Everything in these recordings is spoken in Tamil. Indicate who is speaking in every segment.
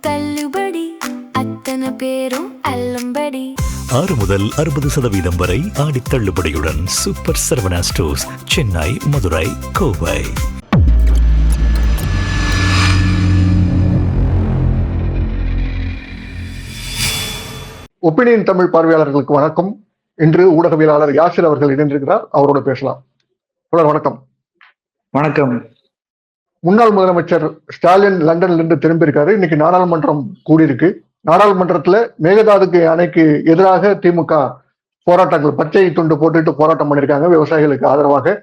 Speaker 1: தள்ளுபடி, அத்தனை பேரும் அல்லும்படி.
Speaker 2: 6 முதல் 60% வரை ஆடி தள்ளுபடியுடன் super Saravana stores, Chennai, Madurai, Kovai.
Speaker 3: Opinion Tamil பார்வையாளர்களுக்கு வணக்கம். இன்று ஊடகவியலாளர் யாசிர் அவர்கள் இணைந்திருக்கிறார். அவரோட பேசலாம். வணக்கம்.
Speaker 4: வணக்கம்.
Speaker 3: முன்னாள் முதலமைச்சர் ஸ்டாலின் லண்டன்ல இருந்து திரும்பியிருக்காரு. இன்னைக்கு நாடாளுமன்றம் கூடியிருக்கு. நாடாளுமன்றத்துல மேகதாதுக்கு அணைக்கு எதிராக திமுக போராட்டங்கள், பச்சை துண்டு போட்டுட்டு போராட்டம் பண்ணிருக்காங்க விவசாயிகளுக்கு ஆதரவாக.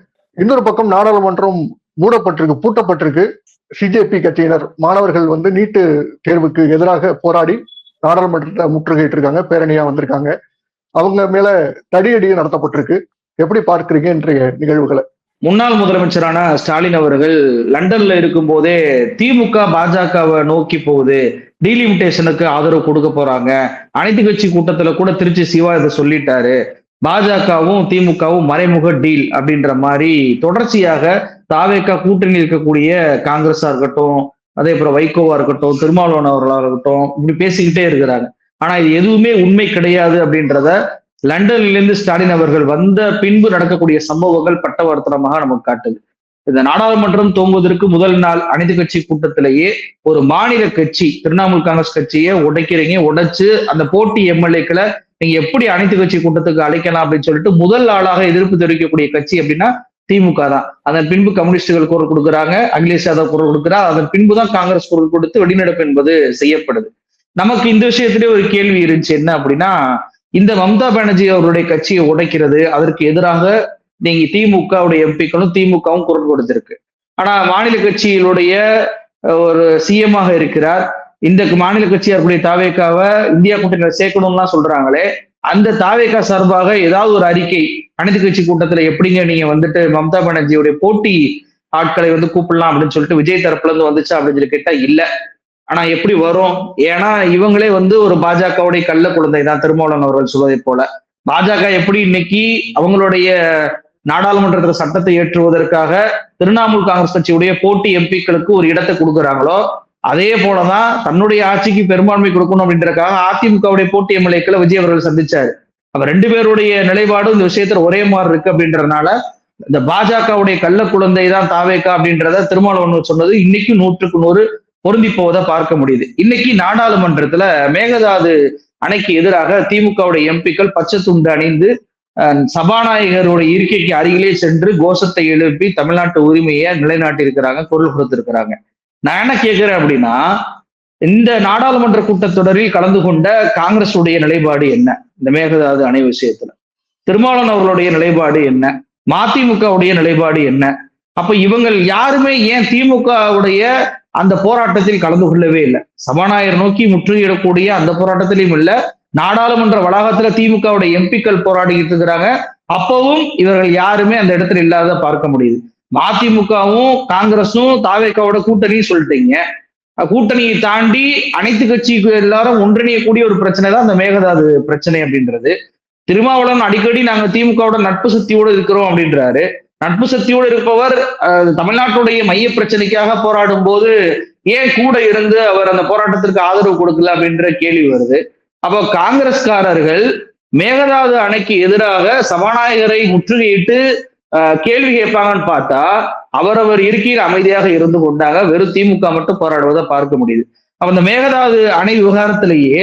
Speaker 3: இன்னொரு பக்கம் நாடாளுமன்றம் மூடப்பட்டிருக்கு, பூட்டப்பட்டிருக்கு. சிஜேபி கட்சியினர் மாணவர்கள் நீட்டு தேர்வுக்கு எதிராக போராடி நாடாளுமன்றத்தை முற்றுகையிட்டு இருக்காங்க, பேரணியா வந்திருக்காங்க. அவங்க மேல தடியடி நடத்தப்பட்டிருக்கு. எப்படி பார்க்கிறீங்க இன்றைய நிகழ்வுகளை?
Speaker 4: முன்னாள் முதலமைச்சரான ஸ்டாலின் அவர்கள் லண்டன்ல இருக்கும் போதே திமுக பாஜகவை நோக்கி போகுது, டீலிமிட்டேஷனுக்கு ஆதரவு கொடுக்க போறாங்க, அனைத்து கட்சி கூட்டத்துல கூட திருச்சி சிவா இதை சொல்லிட்டாரு, பாஜகவும் திமுகவும் மறைமுக டீல் அப்படின்ற மாதிரி தொடர்ச்சியாக தாவேகா கூட்டணியில் இருக்கக்கூடிய காங்கிரஸா இருக்கட்டும், அதே போல வைகோவா இருக்கட்டும், திருமாவளவன் அவர்களா இருக்கட்டும், இப்படி பேசிக்கிட்டே இருக்கிறாங்க. ஆனா இது எதுவுமே உண்மை கிடையாது அப்படின்றத லண்டனிலிருந்து ஸ்டாலின் அவர்கள் வந்த பின்பு நடக்கக்கூடிய சம்பவங்கள் பட்டவர்த்தனமாக நமக்கு காட்டுது. இந்த நாடாளுமன்றம் துவங்குவதற்கு முதல் நாள் அனைத்து கட்சி கூட்டத்திலேயே ஒரு மாநில கட்சி திரிணாமுல் காங்கிரஸ் கட்சியை உடைக்கிறீங்க, உடைச்சு அந்த போட்டி எம்எல்ஏக்களை நீங்க எப்படி அனைத்து கட்சி கூட்டத்துக்கு அழைக்கலாம் அப்படின்னு சொல்லிட்டு முதல் ஆளாக எதிர்ப்பு தெரிவிக்கக்கூடிய கட்சி அப்படின்னா திமுக தான். அதன் பின்பு கம்யூனிஸ்டுகள் குரல் கொடுக்குறாங்க, அகிலேஷ் யாதவ் குரல் கொடுக்குறார், அதன் பின்புதான் காங்கிரஸ் குரல் கொடுத்து வெளிநடப்பு என்பது செய்யப்படுது. நமக்கு இந்த விஷயத்திலே ஒரு கேள்வி இருந்துச்சு, என்ன அப்படின்னா, இந்த மம்தா பானர்ஜி அவருடைய கட்சியை உடைக்கிறது, அதற்கு எதிராக நீங்க திமுகவுடைய எம்பிக்களும் திமுகவும் குரல் கொடுத்திருக்கு. ஆனா மாநில கட்சியினுடைய ஒரு சிஎம்மாக இருக்கிறார், இந்த மாநில கட்சியா இருக்கக்கூடிய தாவேகாவை இந்தியா கூட்டணியில சேர்க்கணும்லாம் சொல்றாங்களே, அந்த தாவேகா சார்பாக ஏதாவது ஒரு அறிக்கை அனைத்து கட்சி கூட்டத்துல எப்படிங்க நீங்க மம்தா பானர்ஜியுடைய போட்டி ஆட்களை கூப்பிடலாம் அப்படின்னு சொல்லிட்டு விஜய் தரப்புல இருந்து வந்துச்சா அப்படின்னு சொல்லி கேட்டா இல்ல. ஆனா எப்படி வரும்? ஏன்னா இவங்களே ஒரு பாஜகவுடைய கள்ள குழந்தை தான். திருமாவளவன் அவர்கள் சொல்வதை போல பாஜக எப்படி இன்னைக்கு அவங்களுடைய நாடாளுமன்றத்தில் சட்டத்தை ஏற்றுவதற்காக திரிணாமுல் காங்கிரஸ் கட்சியுடைய போட்டி எம்பிக்களுக்கு ஒரு இடத்தை கொடுக்குறாங்களோ, அதே போலதான் தன்னுடைய ஆட்சிக்கு பெரும்பான்மை கொடுக்கணும் அப்படின்றதுக்காக அதிமுகவுடைய போட்டி எம்எல்ஏக்களை விஜய் அவர்கள் சந்திச்சாரு. அவ 2 பேருடைய நிலைப்பாடும் இந்த விஷயத்துல ஒரே மாதிரி இருக்கு அப்படின்றதுனால இந்த பாஜகவுடைய கள்ள குழந்தை தான் தாவேகா அப்படின்றத திருமாவளவன் சொன்னது இன்னைக்கு 100க்கு 100 பொருந்தி போவதை பார்க்க முடியுது. இன்னைக்கு நாடாளுமன்றத்துல மேகதாது அணைக்கு எதிராக திமுகவுடைய எம்பிக்கள் பச்சை துண்டு அணிந்து சபாநாயகருடைய இருக்கைக்கு அருகிலே சென்று கோஷத்தை எழுப்பி தமிழ்நாட்டு உரிமையை நிலைநாட்டி இருக்கிறாங்க, குரல் கொடுத்திருக்கிறாங்க. நான் என்ன கேட்கிறேன் அப்படின்னா, இந்த நாடாளுமன்ற கூட்டத்தொடரில் கலந்து கொண்ட காங்கிரஸ் உடைய நிலைப்பாடு என்ன? இந்த மேகதாது அணை விஷயத்துல திருமாவளவன் அவர்களுடைய நிலைப்பாடு என்ன? மதிமுகவுடைய நிலைப்பாடு என்ன? அப்ப இவங்கள் யாருமே ஏன் திமுகவுடைய அந்த போராட்டத்தில் கலந்து கொள்ளவே இல்லை? சபாநாயகர் நோக்கி முற்றுகையிடக்கூடிய அந்த போராட்டத்திலையும் இல்ல, நாடாளுமன்ற வளாகத்துல திமுகவுடைய எம்பிக்கள் போராடிக்கிட்டு இருக்கிறாங்க, அப்பவும் இவர்கள் யாருமே அந்த இடத்துல இல்லாத பார்க்க முடியுது. மதிமுகவும் காங்கிரஸும் தாவேகாவோட கூட்டணின்னு சொல்லிட்டீங்க, கூட்டணியை தாண்டி அனைத்து கட்சிக்கு எல்லாரும் ஒன்றிணையக்கூடிய ஒரு பிரச்சனை தான் அந்த மேகதாது பிரச்சனை அப்படின்றது. திருமாவளவன் அடிக்கடி நாங்க திமுகவோட நட்பு சக்தியோடு இருக்கிறோம் அப்படின்றாரு. நட்பு சக்தியோடு இருப்பவர் தமிழ்நாட்டுடைய மைய பிரச்சனைக்காக போராடும் போது ஏன் கூட இருந்து அவர் அந்த போராட்டத்திற்கு ஆதரவு கொடுக்கல அப்படின்ற கேள்வி வருது. அப்போ காங்கிரஸ்காரர்கள் மேகதாது அணைக்கு எதிராக சபாநாயகரை முற்றுகையிட்டு கேள்வி கேட்பாங்கன்னு பார்த்தா அவரவர் இருக்கையில் அமைதியாக இருந்து கொண்டாங்க, வெறும் திமுக மட்டும் போராடுவதை பார்க்க முடியுது. அப்ப அந்த மேகதாது அணை விவகாரத்திலேயே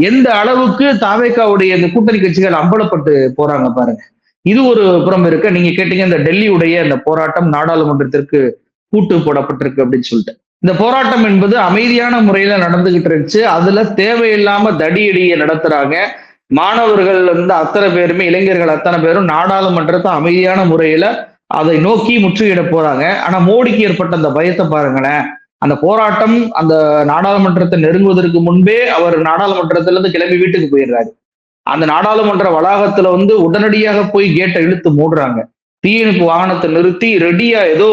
Speaker 4: எந்த அளவுக்கு தாவேகாவுடைய இந்த கூட்டணி கட்சிகள் அம்பலப்பட்டு போறாங்க பாருங்க. இது ஒரு புறம் இருக்க. நீங்க கேட்டீங்க இந்த டெல்லியுடைய இந்த போராட்டம் நாடாளுமன்றத்திற்கு கூட்டு போடப்பட்டிருக்கு அப்படின்னு சொல்லிட்டு. இந்த போராட்டம் என்பது அமைதியான முறையில நடந்துகிட்டு இருந்துச்சு. அதுல தேவையில்லாம தடியடியை நடத்துறாங்க. மாணவர்கள் அத்தனை பேருமே, இளைஞர்கள் அத்தனை பேரும் நாடாளுமன்றத்தை அமைதியான முறையில அதை நோக்கி முற்றுகையிட போறாங்க. ஆனா மோடிக்கு ஏற்பட்ட அந்த பயத்தை பாருங்களேன். அந்த போராட்டம் அந்த நாடாளுமன்றத்தை நெருங்குவதற்கு முன்பே அவர் நாடாளுமன்றத்துல இருந்து கிளம்பி வீட்டுக்கு போயிடுறாரு. அந்த நாடாளுமன்ற வளாகத்துல உடனடியாக போய் கேட்டை இழுத்து மூடுறாங்க. தீயணைப்பு வாகனத்தை நிறுத்தி ரெடியா ஏதோ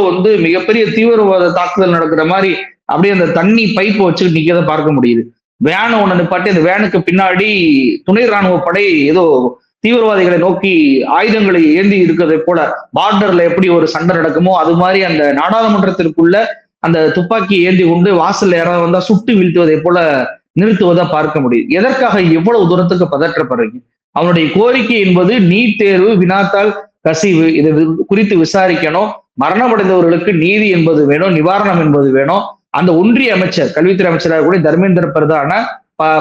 Speaker 4: மிகப்பெரிய தீவிரவாத தாக்குதல் நடக்கிற மாதிரி அப்படியே அந்த தண்ணி பைப்பை வச்சுட்டு நிக்கிறத பார்க்க முடியுது. வேன் ஒண்ணு நிப்பாட்டி அந்த வேனுக்கு பின்னாடி துணை ராணுவ படை ஏதோ தீவிரவாதிகளை நோக்கி ஆயுதங்களை ஏந்தி இருக்கிறதை போல, பார்டர்ல எப்படி ஒரு சண்டை நடக்குமோ அது மாதிரி அந்த நாடாளுமன்றத்திற்குள்ள அந்த துப்பாக்கியை ஏந்தி கொண்டு வாசல்ல யாராவது வந்தா சுட்டு வீழ்த்துவதை போல நிறுத்துவதை பார்க்க முடியுது. எதற்காக இவ்வளவு தூரத்துக்கு பதற்றப்படுறீங்க? அவனுடைய கோரிக்கை என்பது நீட் தேர்வு, வினாத்தாள் கசிவு, இதை குறித்து விசாரிக்கணும், மரணமடைந்தவர்களுக்கு நீதி என்பது வேணும், நிவாரணம் என்பது வேணும். அந்த ஒன்றிய அமைச்சர், கல்வித்துறை அமைச்சராக கூட தர்மேந்திர பிரதான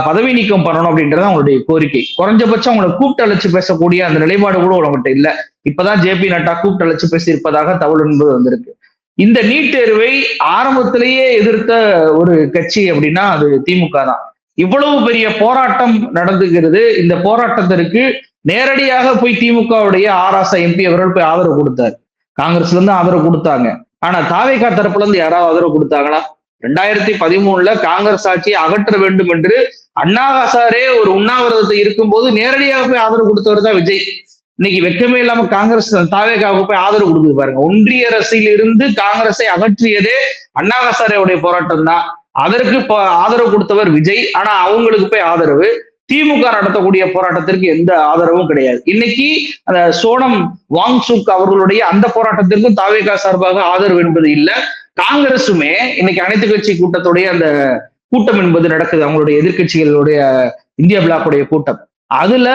Speaker 4: பதவி நீக்கம் பண்ணணும் அப்படின்றது அவங்களுடைய கோரிக்கை. குறைஞ்சபட்சம் அவங்களை கூப்பிட்டு அழைச்சு பேசக்கூடிய அந்த நிலைப்பாடு கூட உங்கள்கிட்ட இல்ல. இப்பதான் ஜே பி நட்டா கூப்பிட்டு அழைச்சு பேசியிருப்பதாக தகவல் என்பது வந்திருக்கு. இந்த நீட் தேர்வை ஆரம்பத்திலேயே எதிர்த்த ஒரு கட்சி அப்படின்னா அது திமுக தான். இவ்வளவு பெரிய போராட்டம் நடந்துகிறது. இந்த போராட்டத்திற்கு நேரடியாக போய் திமுகவுடைய ஆராசா எம்பி அவர்கள் போய் ஆதரவு கொடுத்தார். காங்கிரஸ்ல இருந்து ஆதரவு கொடுத்தாங்க. ஆனா தாவேகா தரப்புல இருந்து யாராவது ஆதரவு கொடுத்தாங்களா? 2013 காங்கிரஸ் ஆட்சியை அகற்ற வேண்டும் என்று அண்ணா ஹசாரே ஒரு உண்ணாவிரதத்தை இருக்கும்போது நேரடியாக போய் ஆதரவு கொடுத்தவர் தான் விஜய். இன்னைக்கு வெக்கமே இல்லாம காங்கிரஸ் தாவேகாவுக்கு போய் ஆதரவு கொடுக்குது பாருங்க. ஒன்றிய அரசில் இருந்து காங்கிரஸை அகற்றியதே அண்ணா ஹசாரேவுடைய போராட்டம் தான். அதற்கு ஆதரவு கொடுத்தவர் விஜய். ஆனா அவங்களுக்கு போய் ஆதரவு. திமுக நடத்தக்கூடிய போராட்டத்திற்கு எந்த ஆதரவும் கிடையாது. இன்னைக்கு அந்த சோனம் வாங்சுக் அவர்களுடைய அந்த போராட்டத்திற்கும் தாவேகா சார்பாக ஆதரவு என்பது இல்லை. காங்கிரசுமே இன்னைக்கு அனைத்து கட்சி கூட்டத்துடைய அந்த கூட்டம் என்பது நடக்குது. அவங்களுடைய எதிர்கட்சிகளுடைய இந்தியா பிளாக்குடைய கூட்டம். அதுல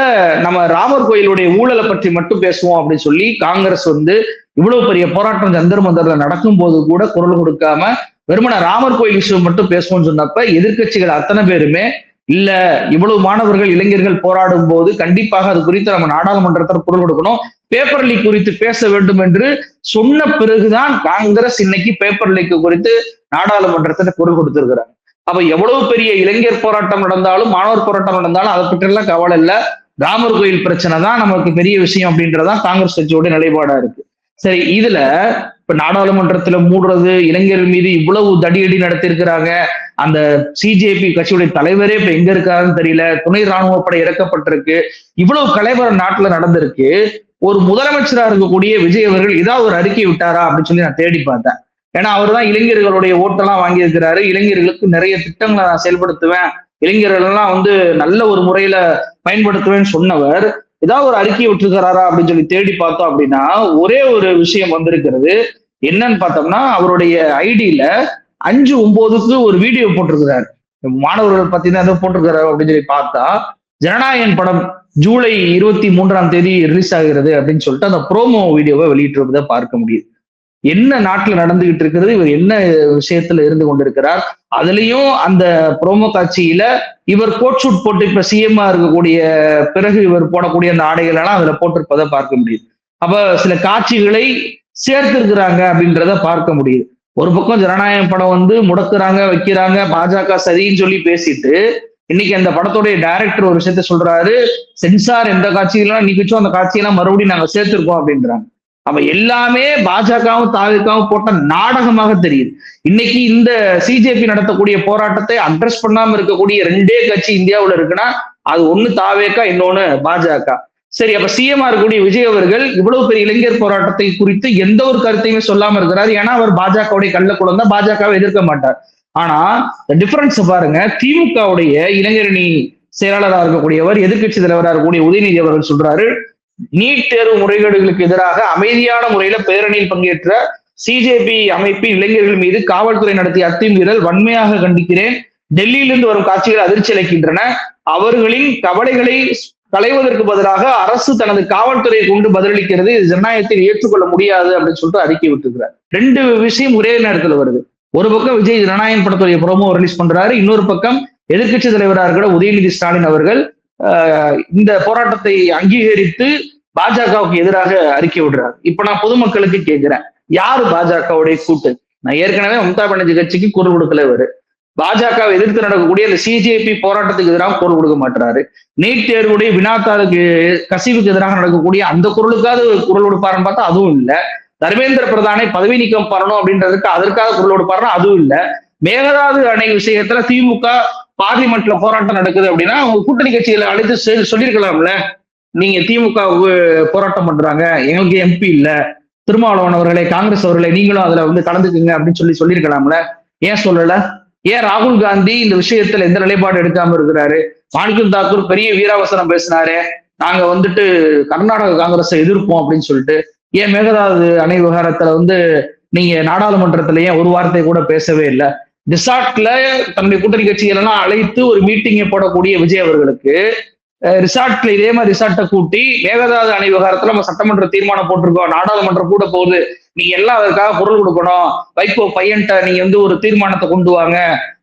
Speaker 4: நம்ம ராமர் கோயிலுடைய ஊழலை பற்றி மட்டும் பேசுவோம் அப்படின்னு சொல்லி காங்கிரஸ் இவ்வளவு பெரிய போராட்டம் ஜந்தர் மந்தர்ல நடக்கும் போது கூட குரல் கொடுக்காம வெறுமன ராமர் கோயில் விஷயம் மட்டும் பேசுவோம்னு சொன்னப்ப எதிர்கட்சிகள் அத்தனை பேருமே இல்ல, இவ்வளவு மாணவர்கள் இளைஞர்கள் போராடும் போது கண்டிப்பாக அது குறித்து நம்ம நாடாளுமன்றத்தில் குரல் கொடுக்கணும், பேப்பர் லீக் குறித்து பேச வேண்டும் என்று சொன்ன பிறகுதான் காங்கிரஸ் இன்னைக்கு பேப்பர் லீக் குறித்து நாடாளுமன்றத்தில் குரல் கொடுத்திருக்கிறாங்க. அப்ப எவ்வளவு பெரிய இளைஞர் போராட்டம் நடந்தாலும் மாணவர் போராட்டம் நடந்தாலும் அதை பற்றி எல்லாம் கவலை இல்லை. ராமர் கோயில் பிரச்சனை தான் நமக்கு பெரிய விஷயம் அப்படின்றதான் காங்கிரஸ் கட்சியோட நிலைப்பாடா இருக்கு. சரி, இதுல இப்ப நாடாளுமன்றத்துல மூடுறது, இளைஞர்கள் மீது இவ்வளவு தடியடி நடத்திருக்கிறாங்க. அந்த சிஜேபி கட்சியுடைய தலைவரே இப்ப எங்க இருக்காருன்னு தெரியல. துணை ராணுவ படை இறக்கப்பட்டிருக்கு. இவ்வளவு கலைவரம் நாட்டுல நடந்திருக்கு. ஒரு முதலமைச்சரா இருக்கக்கூடிய விஜய் அவர்கள் ஏதாவது ஒரு அறிக்கை விட்டாரா அப்படின்னு சொல்லி நான் தேடி பார்த்தேன். ஏன்னா அவர் தான் இளைஞர்களுடைய ஓட்டெல்லாம் வாங்கியிருக்கிறாரு. இளைஞர்களுக்கு நிறைய திட்டங்களை நான் செயல்படுத்துவேன், இளைஞர்கள் எல்லாம் நல்ல ஒரு முறையில பயன்படுத்துவேன்னு சொன்னவர் ஏதாவது ஒரு அறிக்கை விட்டுருக்கிறாரா அப்படின்னு சொல்லி தேடி பார்த்தோம் அப்படின்னா ஒரே ஒரு விஷயம் வந்திருக்கிறது. என்னன்னு பார்த்தோம்னா அவருடைய ஐடியில 5/9 ஒரு வீடியோ போட்டிருக்கிறாரு. மாணவர்கள் பத்தி தான் ஏதோ போட்டிருக்கிறாரு அப்படின்னு சொல்லி பார்த்தா ஜனநாயகன் படம் ஜூலை 23 ரிலீஸ் ஆகிறது அப்படின்னு சொல்லிட்டு அந்த ப்ரோமோ வீடியோவை வெளியிட்டிருப்பதை பார்க்க முடியுது. என்ன நாட்டுல நடந்துகிட்டு இருக்கிறது, இவர் என்ன விஷயத்துல இருந்து கொண்டிருக்கிறார், அதுலயும் அந்த ப்ரோமோ காட்சியில இவர் கோட் ஷூட் போட்டு இப்ப சிஎம்ஆ இருக்கக்கூடிய பிறகு இவர் போடக்கூடிய அந்த ஆடைகள் எல்லாம் அதுல போட்டிருப்பதை பார்க்க முடியுது. அப்ப சில காட்சிகளை சேர்த்திருக்கிறாங்க அப்படின்றத பார்க்க முடியுது. ஒரு பக்கம் ஜனநாயகம் படம் முடக்குறாங்க, வைக்கிறாங்க, பாஜக சதின்னு சொல்லி பேசிட்டு இன்னைக்கு அந்த படத்துடைய டைரக்டர் ஒரு விஷயத்த சொல்றாரு, சென்சார் எந்த காட்சியெல்லாம் நீக்கிச்சோ அந்த காட்சியெல்லாம் மறுபடியும் நாங்க சேர்த்திருக்கோம் அப்படின்றாங்க. அப்ப எல்லாமே பாஜகவும் தாவேகாவும் போட்ட நாடகமாக தெரியுது. இன்னைக்கு இந்த சிஜேபி நடத்தக்கூடிய போராட்டத்தை அட்ரஸ் பண்ணாம இருக்கக்கூடிய 2 கட்சி இந்தியாவுல இருக்குன்னா அது ஒண்ணு தாவேகா, இன்னொன்னு பாஜக. சரி, அப்ப சிஎம்ஆ இருக்கக்கூடிய விஜய் அவர்கள் இவ்வளவு பெரிய இளைஞர் போராட்டத்தை குறித்து எந்த ஒரு கருத்தையுமே சொல்லாம இருக்கிறார். ஏன்னா அவர் பாஜகவுடைய கள்ள குழந்தை, பாஜகவை எதிர்க்க மாட்டார். ஆனா டிஃபரன்ஸ் பாருங்க, திமுகவுடைய இளைஞரணி செயலாளராக இருக்கக்கூடியவர், எதிர்கட்சி தலைவராக இருக்கக்கூடிய உதயநிதி அவர்கள் சொல்றாரு, நீட் தேர்வு முறைகேடுகளுக்கு எதிராக அமைதியான முறையில பேரணியில் பங்கேற்ற சிஜேபி அமைப்பின் இளைஞர்கள் மீது காவல்துறை நடத்திய அத்துமீறல் வன்மையாக கண்டிக்கிறேன். டெல்லியிலிருந்து வரும் காட்சிகள் அதிர்ச்சி அளிக்கின்றன. அவர்களின் கவலைகளை களைவதற்கு பதிலாக அரசு தனது காவல்துறையை கொண்டு பதிலளிக்கிறது. இது ஜனநாயகத்தில் ஏற்றுக்கொள்ள முடியாது அப்படின்னு சொல்லிட்டு அறிக்கை விட்டுருக்கிறார். 2 விஷயம் ஒரே நேரத்தில் வருது. ஒரு பக்கம் விஜய் ஜனநாயகன் படத்துடைய ப்ரோமோ ரிலீஸ் பண்றாரு, இன்னொரு பக்கம் எதிர்கட்சி தலைவராக இருக்கிற உதயநிதி ஸ்டாலின் அவர்கள் இந்த போராட்டத்தை அங்கீகரித்து பாஜகவுக்கு எதிராக அறிக்கை விடுறாரு. இப்ப நான் பொதுமக்களுக்கு கேட்கிறேன், யாரு பாஜகவுடைய கூட்டு? நான் ஏற்கனவே மம்தா பானர்ஜி கட்சிக்கு குரல் கொடுக்கல. இவரு பாஜகவை எதிர்த்து நடக்கக்கூடிய அந்த சிஜேபி போராட்டத்துக்கு எதிராக குரல் கொடுக்க மாட்டாரு. நீட் தேர்வுடைய வினாத்தாளுக்கு கசிவுக்கு எதிராக நடக்கக்கூடிய அந்த குரலுக்காவது குரல் கொடுப்பாருன்னு பார்த்தா அதுவும் இல்லை. தர்மேந்திர பிரதானை பதவி நீக்கம் பண்ணணும் அப்படின்றதுக்கு அதற்காக குரல் கொடுப்பாருன்னா அதுவும் இல்லை. மேகதாது அணை விஷயத்துல திமுக பார்லிமெண்ட்ல போராட்டம் நடக்குது அப்படின்னா அவங்க கூட்டணி கட்சிகளை அழைத்து சொல்லியிருக்கலாம்ல, நீங்க திமுகவுக்கு போராட்டம் பண்றாங்க, எங்களுக்கு எம்பி இல்ல, திருமாவளவன் அவர்களை, காங்கிரஸ் அவர்களை நீங்களும் அதுல கலந்துக்குங்க அப்படின்னு சொல்லியிருக்கலாம்ல. ஏன் சொல்லல? ஏன் ராகுல் காந்தி இந்த விஷயத்துல எந்த நிலைப்பாடு எடுக்காம இருக்கிறாரு? மாணிக்கம் தாக்கூர் பெரிய வீராவசனம் பேசினாரு, நாங்க கர்நாடக காங்கிரஸை எதிர்ப்போம் அப்படின்னு சொல்லிட்டு. ஏன் மேகதாது அணை விவகாரத்துல நீங்க நாடாளுமன்றத்துல ஏன் ஒரு வார்த்தை கூட பேசவே இல்லை? ரிசார்ட்ல தன்னுடைய கூட்டணி கட்சிகள் எல்லாம் அழைத்து ஒரு மீட்டிங்கை போடக்கூடிய விஜய் அவர்களுக்கு ரிசார்ட்ல இதே மாதிரி ரிசார்ட்டை கூட்டி மேகதாது அணை விவகாரத்துல நம்ம சட்டமன்ற தீர்மானம் போட்டிருக்கோம், நாடாளுமன்றம் கூட போகுது, நீங்க எல்லாம் அதற்காக பொருள் கொடுக்கணும், வைகோ பையன்ட்ட நீங்க வந்து ஒரு தீர்மானத்தை கொண்டு வாங்க,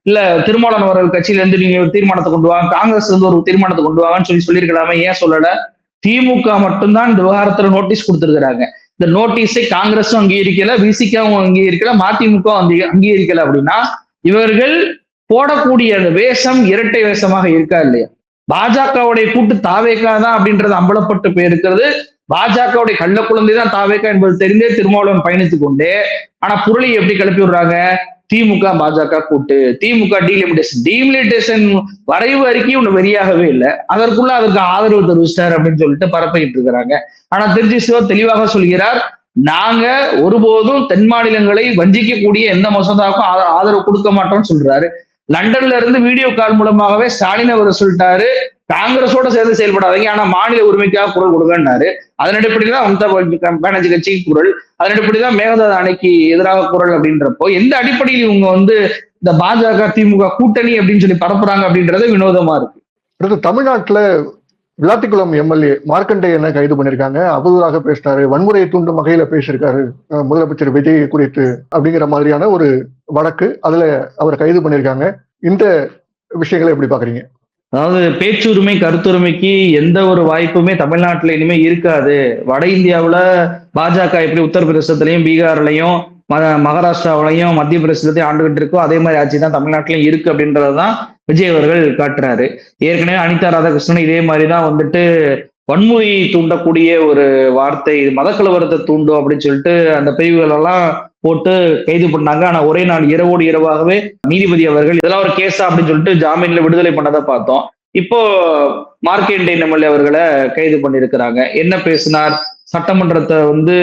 Speaker 4: இல்ல திருமாவளவன் அவர்கள் கட்சியில இருந்து நீங்க ஒரு தீர்மானத்தை கொண்டு வாங்க, காங்கிரஸ் இருந்து ஒரு தீர்மானத்தை கொண்டு வாங்கன்னு சொல்லியிருக்கலாமே, ஏன் சொல்லல? திமுக மட்டும்தான் இந்த விவகாரத்துல நோட்டீஸ் கொடுத்திருக்கிறாங்க. இந்த நோட்டீஸை காங்கிரஸும் அங்கீகரிக்கல, விசிகாவும் அங்கீகரிக்கல, மதிமுக அங்கீகரிக்கல. அப்படின்னா இவர்கள் போடக்கூடிய அந்த வேஷம் இரட்டை வேஷமாக இருக்கா இல்லையா? பாஜகவுடைய கூட்டு தாவேகா தான் அப்படின்றது அம்பலப்பட்டு போயிருக்கிறது. பாஜகவுடைய கள்ள குழந்தை தான் தாவேகா என்பது தெரிந்தே திருமாவளவன் பயணித்துக் கொண்டே, ஆனா புரளி எப்படி கிளப்பி விடுறாங்க? திமுக பாஜக கூட்டு, திமுக டீலிமிட்டேஷன் வரைவு அறிக்கை ஒண்ணு வெளியாகவே இல்லை, அதற்குள்ள அதற்கு ஆதரவு தெரிவிச்சிட்டார் அப்படின்னு சொல்லிட்டு பரப்பிக்கிட்டு இருக்கிறாங்க. ஆனா திருச்சி சிவா தெளிவாக சொல்கிறார், நாங்க ஒருபோதும் தென் மாநிலங்களை வஞ்சிக்கக்கூடிய எந்த மசோதாவுக்கும் ஆதரவு கொடுக்க மாட்டோம்னு சொல்றாரு. லண்டன்ல இருந்து வீடியோ கால் மூலமாகவே ஸ்டாலின் அவர் சொல்லிட்டாரு, காங்கிரஸோட சேர்ந்து செயல்படாதீங்க, ஆனா மாநில உரிமைக்காக குரல் கொடுங்கன்னாரு. அதன் அடிப்படையில் தான் மம்தா பானர்ஜி கட்சிக்கு குரல், அதன் அடிப்படையில் தான் மேகதாது அணைக்கு எதிராக குரல். அப்படின்றப்போ எந்த அடிப்படையில் இவங்க வந்து இந்த பாஜக திமுக கூட்டணி அப்படின்னு சொல்லி பரப்புறாங்க அப்படின்றது வினோதமா இருக்கு.
Speaker 3: தமிழ்நாட்டுல விளாத்திக்குளம் எம்எல்ஏ மார்க்கண்டேயனை கைது பண்ணிருக்காங்க. அவதூறாக பேசினாரு, வன்முறையை தூண்டும் வகையில பேசியிருக்காரு முதலமைச்சர் விஜய் குறித்து அப்படிங்கிற மாதிரியான ஒரு வழக்கு, அதுல அவரை கைது பண்ணிருக்காங்க. இந்த விஷயங்களை எப்படி பாக்குறீங்க?
Speaker 4: அதாவது பேச்சுரிமை கருத்துரிமைக்கு எந்த ஒரு வாய்ப்புமே தமிழ்நாட்டுல இனிமே இருக்காது. வட இந்தியாவுல பாஜக எப்படி உத்தரப்பிரதேசத்திலையும் பீகார்லையும் மகாராஷ்டிராவிலையும் மத்திய பிரதேசத்தையும் ஆண்டுகிட்டு இருக்கோ அதே மாதிரி ஆட்சி தான் தமிழ்நாட்டிலையும் இருக்கு அப்படின்றதான் விஜய் அவர்கள் காட்டுறாரு. ஏற்கனவே அனிதா ராதாகிருஷ்ணன் இதே மாதிரிதான் வந்துட்டு வன்முறை தூண்டக்கூடிய ஒரு வார்த்தை, மதக்கலவரத்தை தூண்டும் அப்படின்னு சொல்லிட்டு அந்த பிரிவுகள் எல்லாம் போட்டு கைது பண்ணாங்க. ஆனா ஒரே நாள் இரவோடு இரவாகவே நீதிபதி அவர்கள் இதெல்லாம் ஒரு கேஸா அப்படின்னு சொல்லிட்டு ஜாமீன்ல விடுதலை பண்ணதை பார்த்தோம். இப்போ மார்க்கண்டேயன் எம்எல்ஏ அவர்களை கைது பண்ணியிருக்கிறாங்க. என்ன பேசினார்? சட்டமன்றத்தை வந்து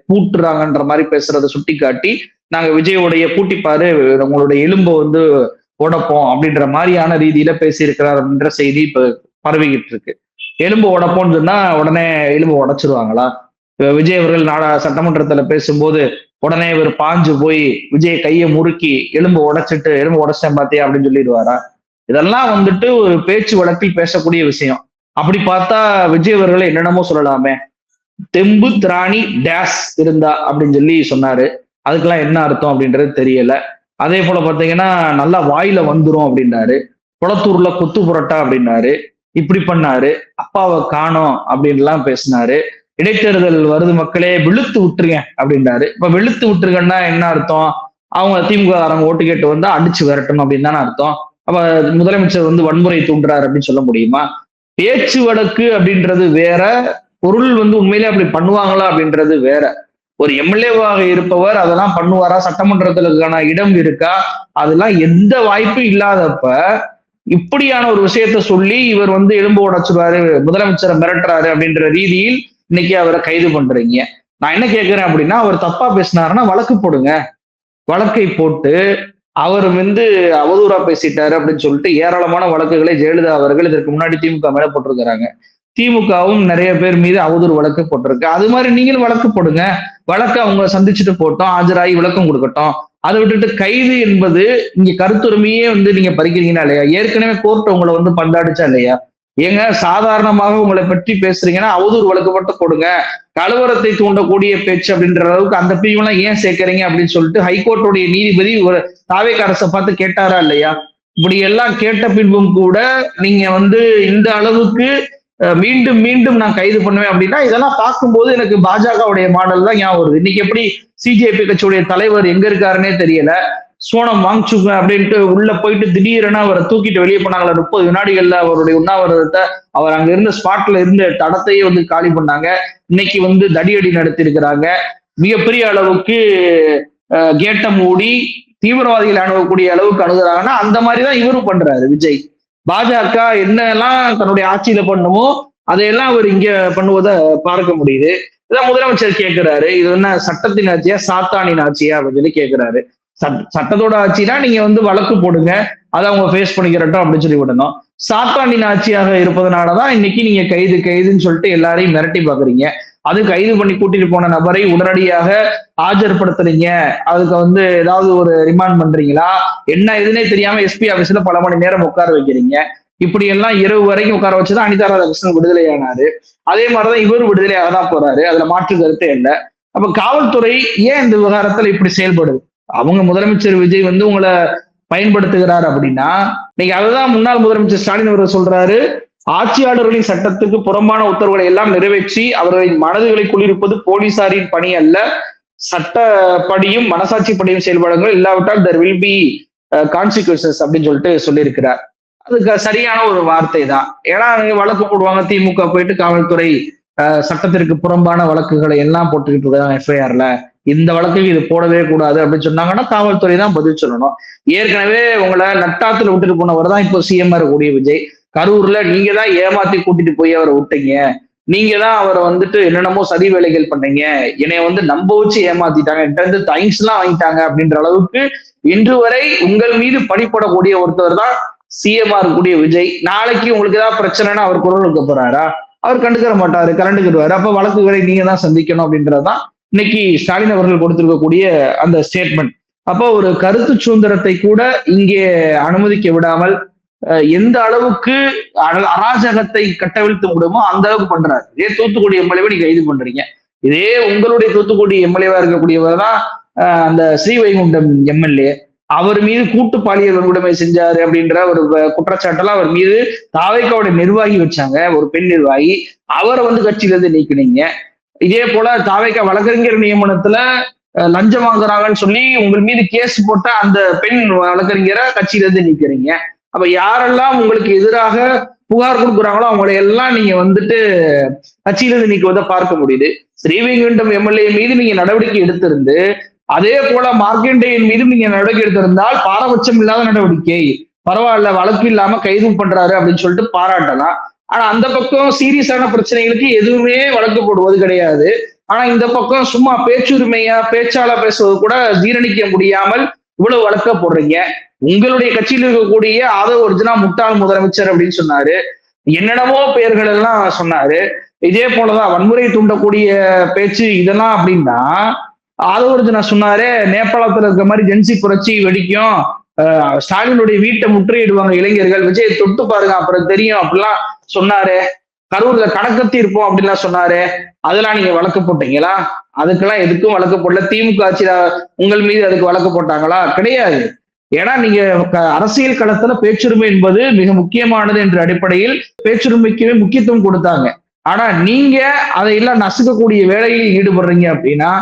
Speaker 4: பூட்டுறாங்கன்ற மாதிரி பேசுறதை சுட்டி காட்டி, நாங்க விஜயோடைய பூட்டிப்பாரு, உங்களுடைய எலும்பை வந்து உடைப்போம் அப்படின்ற மாதிரியான ரீதியில பேசியிருக்கிறார் அப்படின்ற செய்தி இப்ப பரவிக்கிட்டு இருக்கு. எலும்பு உடைப்போம்னு சொன்னா உடனே எலும்பு உடைச்சிருவாங்களா? விஜய் அவர்கள் சட்டமன்றத்துல பேசும்போது உடனே இவர் பாஞ்சு போய் விஜய் கையை முறுக்கி எலும்பு உடைச்சிட்டேன் பாத்தியா அப்படின்னு சொல்லிடுவாரா? இதெல்லாம் வந்துட்டு ஒரு பேச்சு வழக்கில் பேசக்கூடிய விஷயம். அப்படி பார்த்தா விஜய் அவர்களை என்னென்னமோ சொல்லலாமே. தெம்பு திராணி டேஸ் இருந்தா அப்படின்னு சொல்லி சொன்னாரு. அதுக்கெல்லாம் என்ன அர்த்தம் அப்படின்றது தெரியல. அதே போல பாத்தீங்கன்னா நல்லா வாயில வந்துரும் அப்படின்னாரு. குளத்தூர்ல கொத்து புரட்டா அப்படின்னாரு. இப்படி பண்ணாரு. அப்பாவை காணோம் அப்படின்லாம் பேசினாரு. இடைத்தேர்தல் வருது மக்களே, வெளுத்து விட்டுருங்க அப்படின்றாரு. இப்ப வெளுத்து விட்டுருங்கன்னா என்ன அர்த்தம்? அவங்க திமுக ஓட்டு கேட்டு வந்தா அடிச்சு விரட்டணும் அப்படின்னு தானே அர்த்தம். அப்ப முதலமைச்சர் வந்து வன்முறை தூண்டுறாரு அப்படின்னு சொல்ல முடியுமா? பேச்சு வழக்கு அப்படின்றது வேற, பொருள் வந்து உண்மையிலே அப்படி பண்ணுவாங்களா அப்படின்றது வேற. ஒரு எம்எல்ஏவாக இருப்பவர் அதெல்லாம் பண்ணுவாரா? சட்டமன்றத்திற்கான இடம் இருக்கா? அதெல்லாம் எந்த வாய்ப்பும் இல்லாதப்ப இப்படியான ஒரு விஷயத்த சொல்லி இவர் வந்து எலும்பு உடைச்சுருவாரு, முதலமைச்சரை மிரட்டுறாரு அப்படின்ற ரீதியில் இன்னைக்கு அவரை கைது பண்றீங்க. நான் என்ன கேட்கிறேன் அப்படின்னா, அவர் தப்பா பேசினாருன்னா வழக்கு போடுங்க. வழக்கை போட்டு அவர் வந்து அவதூறா பேசிட்டாரு அப்படின்னு சொல்லிட்டு ஏராளமான வழக்குகளை ஜெயலலிதா அவர்கள் இதற்கு முன்னாடி திமுக மேல போட்டிருக்கிறாங்க. திமுகவும் நிறைய பேர் மீது அவதூறு வழக்கு போட்டிருக்கு. அது மாதிரி நீங்களும் வழக்கு போடுங்க. வழக்கு அவங்க சந்திச்சுட்டு போட்டோம், ஆஜராகி விளக்கம் கொடுக்கட்டும். அதை விட்டுட்டு கைது என்பது இங்க கருத்துரிமையே வந்து நீங்க பறிக்கிறீங்கன்னா இல்லையா? ஏற்கனவே கோர்ட் உங்களை வந்து பந்தாடிச்சா இல்லையா? ஏங்க சாதாரணமாக உங்களை பற்றி பேசுறீங்கன்னா அவதூறு வழக்கு மட்டும் போடுங்க. கலவரத்தை தூண்டக்கூடிய பேச்சு அப்படின்ற அளவுக்கு அந்த பிரிவுலாம் ஏன் சேர்க்கறீங்க அப்படின்னு சொல்லிட்டு ஹைகோர்ட்டுடைய நீதிபதி ஒரு தாவேக அரசை பார்த்து கேட்டாரா இல்லையா? இப்படி எல்லாம் கேட்ட பின்பும் கூட நீங்க வந்து இந்த அளவுக்கு மீண்டும் மீண்டும் நான் கைது பண்ணுவேன் அப்படின்னா, இதெல்லாம் பார்க்கும்போது எனக்கு பாஜகவுடைய மாடல் தான் ஞாபகம் வருது. இன்னைக்கு எப்படி சிஜேபி கட்சியுடைய தலைவர் எங்க இருக்காருன்னே தெரியல, சோனம் வாங்சுங்க அப்படின்ட்டு உள்ள போயிட்டு திடீரென அவரை தூக்கிட்டு வெளியே போனாங்களா 30 வினாடிகள்ல அவருடைய உண்ணாவிரதத்தை, அவர் அங்க இருந்த ஸ்பாட்ல இருந்த தடத்தையே வந்து காலி பண்ணாங்க. இன்னைக்கு வந்து தடியடி நடத்தி இருக்கிறாங்க. மிகப்பெரிய அளவுக்கு கேட்ட மூடி தீவிரவாதிகள் அணுகக்கூடிய அளவுக்கு அணுகுறாங்கன்னா அந்த மாதிரிதான் இவரும் பண்றாரு விஜய். பாஜக என்னெல்லாம் தன்னுடைய ஆட்சியில பண்ணுமோ அதையெல்லாம் அவர் இங்க பண்ணுவதை பார்க்க முடியுது. இதான் முதலமைச்சர் கேட்கிறாரு, இது என்ன சட்டத்தின் ஆட்சியா சாத்தானின் ஆட்சியா அப்படின்னு சொல்லி கேட்கிறாரு. சட்டத்தோட ஆட்சினா நீங்க வந்து வழக்கு போடுங்க, அதை அவங்க ஃபேஸ் பண்ணிக்கிறட்டும் அப்படின்னு சொல்லி விடணும். சாத்தானின் ஆட்சியாக இருப்பதனாலதான் இன்னைக்கு நீங்க கைதுன்னு சொல்லிட்டு எல்லாரையும் மிரட்டி பாக்குறீங்க. அது கைது பண்ணி கூட்டிட்டு போன நபரை உடனடியாக ஆஜர்படுத்துறீங்க, அதுக்கு ஏதாவது ஒரு ரிமாண்ட் பண்றீங்களா, என்ன எதுனே தெரியாம எஸ்பி ஆபீஸ்ல பல மணி நேரம் உட்கார வைக்கிறீங்க. இப்படி எல்லாம் இரவு வரைக்கும் உட்கார வச்சுதான் அனிதா ராதாகிருஷ்ணன் விடுதலையானாரு. அதே மாதிரிதான் இவர் விடுதலையாக தான் போறாரு, அதுல மாற்று கருத்தே இல்லை. அப்ப காவல்துறை ஏன் இந்த விவகாரத்துல இப்படி செயல்படுது? அவங்க முதலமைச்சர் விஜய் உங்களை பயன்படுத்துகிறார் அப்படின்னா, நீங்க அதுதான் முன்னாள் முதலமைச்சர் ஸ்டாலின் அவர்கள் சொல்றாரு, ஆட்சியாளர்களின் சட்டத்துக்கு புறம்பான உத்தரவுகளை எல்லாம் நிறைவேற்றி அவர்களின் மனதுகளை குளிர்ப்பது போலீசாரின் பணி அல்ல, சட்டப்படியும் மனசாட்சிப்படியும் செயல்படுங்கள், இல்லாவிட்டால் there will be consequences அப்படின்னு சொல்லியிருக்கிறார். அதுக்கு சரியான ஒரு வார்த்தை தான். ஏன்னா வழக்கு போடுவாங்க, திமுக போயிட்டு காவல்துறை சட்டத்திற்கு புறம்பான வழக்குகளை எல்லாம் போட்டுக்கிட்டு இருக்காங்க எஃப்ஐஆர்ல, இந்த வழக்குக்கு இது போடவே கூடாது அப்படின்னு சொன்னாங்கன்னா காவல்துறை தான் பதில் சொல்லணும். ஏற்கனவே உங்களை நட்டாத்துல விட்டுட்டு போனவர் தான் இப்போ சிஎம் இருக்கக்கூடிய விஜய். கரூர்ல நீங்க தான் ஏமாத்தி கூட்டிட்டு போய் அவரை விட்டீங்க, நீங்க தான் அவரை என்னென்னமோ சதி வேலைகள் பண்ணீங்க, என்னை நம்ப வச்சு ஏமாத்திட்டாங்க, என்கிட்ட தைங்ஸ் எல்லாம் வாங்கிட்டாங்க அப்படின்ற அளவுக்கு இன்று வரை உங்கள் மீது பணிப்படக்கூடிய ஒருத்தவர் தான் சிஎம்ஆ இருக்கக்கூடிய விஜய். நாளைக்கு உங்களுக்கு ஏதாவது பிரச்சனைனா அவர் குரல் கொடுக்க போறாரா? அவர் கண்டுக்கிற மாட்டாரு, கரண்டுக்கிடுவாரு. அப்ப வழக்குகளை நீங்க தான் சந்திக்கணும் அப்படின்றதுதான் இன்னைக்கு ஸ்டாலின் அவர்கள் கொடுத்திருக்கக்கூடிய அந்த ஸ்டேட்மெண்ட். அப்போ ஒரு கருத்து சுதந்திரத்தை கூட இங்கே அனுமதிக்க விடாமல் எந்த அளவுக்கு அராஜகத்தை கட்டவிழ்த்து விடுமோ அந்த அளவுக்கு பண்றாரு. இதே தூத்துக்குடி எம்எல்ஏவை நீங்க கைது பண்றீங்க. இதே உங்களுடைய தூத்துக்குடி எம்எல்ஏவா இருக்கக்கூடியவர் தான் அந்த ஸ்ரீவைகுண்டம் எம்எல்ஏ. அவர் மீது கூட்டு பாலியல் வன்கொடுமை செஞ்சாரு அப்படின்ற ஒரு குற்றச்சாட்டெல்லாம் அவர் மீது தாவேக்காவுடைய நிர்வாகி வச்சாங்க, ஒரு பெண் நிர்வாகி. அவரை கட்சியிலிருந்து நீக்கினீங்க. இதே போல தாவேக்கா வழக்கறிஞர் நியமனத்துல லஞ்சம் வாங்குறாங்கன்னு சொல்லி உங்கள் மீது கேஸ் போட்ட அந்த பெண் வழக்கறிஞரை கட்சியிலிருந்து நீக்கிறீங்க. அப்ப யாரெல்லாம் உங்களுக்கு எதிராக புகார் கொடுக்குறாங்களோ அவங்களை எல்லாம் நீங்க கட்சியிலிருந்து நீக்குவதை பார்க்க முடியுது. ஸ்ரீவைகுண்டம் எம்எல்ஏ மீது நீங்க நடவடிக்கை எடுத்திருந்து அதே போல மார்க்கண்டேயன் மீது நீங்க நடவடிக்கை எடுத்திருந்தால் பாரபட்சம் இல்லாத நடவடிக்கை, பரவாயில்ல வழக்கு இல்லாம கைது பண்றாரு அப்படின்னு பாராட்டலாம். ஆனா அந்த பக்கம் சீரியஸான பிரச்சனைகளுக்கு எதுவுமே வழக்கு போடுவது கிடையாது. ஆனா இந்த பக்கம் சும்மா பேச்சுரிமையா பேச்சாளா பேசுவது கூட ஜீரணிக்க முடியாமல் இவ்வளவு வழக்க போடுறீங்க. உங்களுடைய கட்சியில் இருக்கக்கூடிய ஆதவ அர்ஜுனா முட்டாள் முதலமைச்சர் அப்படின்னு சொன்னாரு, என்னென்னமோ பெயர்கள் எல்லாம் சொன்னாரு. இதே போலதான் வன்முறை தூண்டக்கூடிய பேச்சு இதெல்லாம் அப்படின்னா ஆதவ அர்ஜுனா சொன்னாரு, நேபாளத்துல இருக்க மாதிரி ஜென்சி புரட்சி வெடிக்கும், ஸ்டாலினுடைய வீட்டை முற்றுகையிடுவாங்க இளைஞர்கள், விஜய் தொட்டு பாருங்க அப்புறம் தெரியும் அப்படிலாம் சொன்னாரு. கரூர்ல கணக்கத்தி இருப்போம் அப்படின்லாம் சொன்னாரு. அதெல்லாம் நீங்க வழக்கு போட்டீங்களா? அதுக்கெல்லாம் எதுக்கும் வழக்கு போடல. திமுக ஆட்சியில உங்கள் மீது அதுக்கு வழக்கு போட்டாங்களா? கிடையாது. ஏன்னா நீங்க அரசியல் களத்துல பேச்சுரிமை என்பது மிக முக்கியமானது என்ற அடிப்படையில் பேச்சுரிமைக்குமே முக்கியத்துவம் கொடுத்தாங்க. ஆனா நீங்க அதையெல்லாம் நசுக்கக்கூடிய வேலையில் ஈடுபடுறீங்க அப்படின்னா,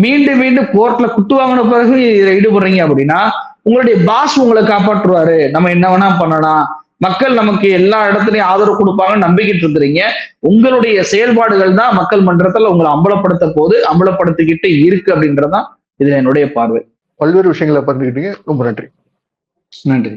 Speaker 4: மீண்டும் மீண்டும் கோர்ட்ல குத்து வாங்கின பிறகு இதுல ஈடுபடுறீங்க அப்படின்னா உங்களுடைய பாஸ் உங்களை காப்பாற்றுவாரு, நம்ம என்ன வேணா பண்ணலாம், மக்கள் நமக்கு எல்லா இடத்துலயும் ஆதரவு கொடுப்பாங்கன்னு நம்பிக்கிட்டு இருக்கிறீங்க. உங்களுடைய செயல்பாடுகள் தான் மக்கள் மன்றத்துல உங்களை அம்பலப்படுத்திக்கிட்டு இருக்கு அப்படின்றதுதான் இதுல என்னுடைய பார்வை.
Speaker 3: பல்வேறு விஷயங்களை பகிர்ந்துக்கிட்டீங்க, ரொம்ப நன்றி.
Speaker 4: நன்றி.